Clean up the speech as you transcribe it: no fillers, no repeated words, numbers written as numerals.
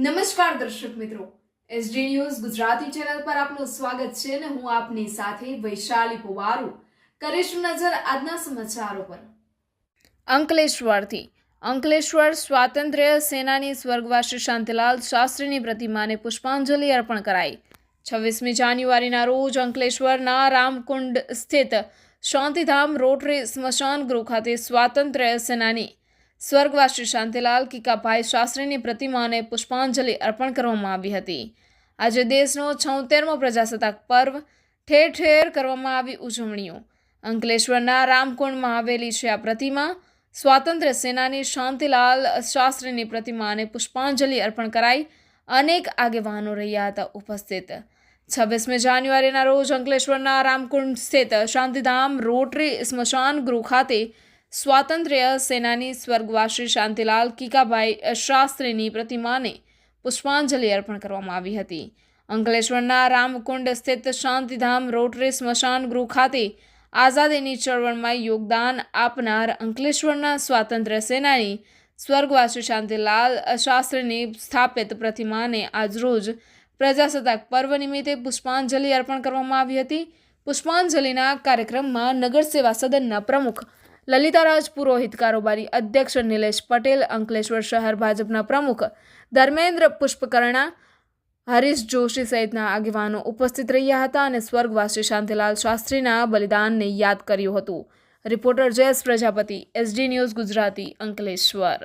નમસ્કાર દર્શક મિત્રો, એસડી ન્યૂઝ ગુજરાતી ચેનલ પર આપનું સ્વાગત છે અને હું આપની સાથે વૈશાલી પુવારુ કરીશું નજર આજના સમાચારો પર। અંકલેશ્વર સ્વાતંત્ર્ય સેનાની સ્વર્ગવાસી શાંતિલાલ શાસ્ત્રીની પ્રતિમાને પુષ્પાંજલિ અર્પણ કરાઈ। 26મી જાન્યુઆરીના રોજ અંકલેશ્વરના રામકુંડ સ્થિત શાંતિધામ રોટરી સ્મશાન ગૃહ ખાતે સ્વાતંત્ર્ય સેનાની સ્વર્ગવાસી શાંતિલાલ કિકાભાઈ શાસ્ત્રીની પ્રતિમાને પુષ્પાંજલિ અર્પણ કરવામાં આવી હતી। આજે દેશનો 76મો પ્રજાસત્તાક પર્વ ઠેર ઠેર કરવામાં આવી ઉજવણીઓ। અંકલેશ્વરના રામકુંડમાં આવેલી છે આ પ્રતિમા। સ્વાતંત્ર્ય સેનાની શાંતિલાલ શાસ્ત્રીની પ્રતિમાને પુષ્પાંજલિ અર્પણ કરાઈ। અનેક આગેવાનો રહ્યા હતા ઉપસ્થિત। 26મી જાન્યુઆરીના રોજ અંકલેશ્વરના રામકુંડ સ્થિત શાંતિધામ રોટરી સ્મશાન ગૃહ ખાતે સ્વાતંત્ર્ય સેનાની સ્વર્ગવાસી શાંતિલાલ કિકાભાઈ શાસ્ત્રીની પ્રતિમાને પુષ્પાંજલિ અર્પણ કરવામાં આવી હતી। અંકલેશ્વરના રામકુંડ સ્થિત શાંતિધામ રોટરી સ્મશાન ગૃહ ખાતે આઝાદીની ચળવળમાં યોગદાન આપનાર અંકલેશ્વરના સ્વાતંત્ર્ય સેનાની સ્વર્ગવાસી શાંતિલાલ શાસ્ત્રીની સ્થાપિત પ્રતિમાને આજરોજ પ્રજાસત્તાક પર્વ નિમિત્તે પુષ્પાંજલિ અર્પણ કરવામાં આવી હતી। પુષ્પાંજલિના કાર્યક્રમમાં નગર સેવા સદનના પ્રમુખ લલિતારાજ પુરોહિત, કારોબારી અધ્યક્ષ નિલેશ પટેલ, અંકલેશ્વર શહેર ભાજપના પ્રમુખ ધર્મેન્દ્ર પુષ્પકર્ણા, હરીશ જોશી સહિતના આગેવાનો ઉપસ્થિત રહ્યા હતા અને સ્વર્ગવાસી શાંતિલાલ શાસ્ત્રીના બલિદાનને યાદ કર્યું હતું। Reporter Jayesh Prajapati, SD news Gujarati, Ankleshwar.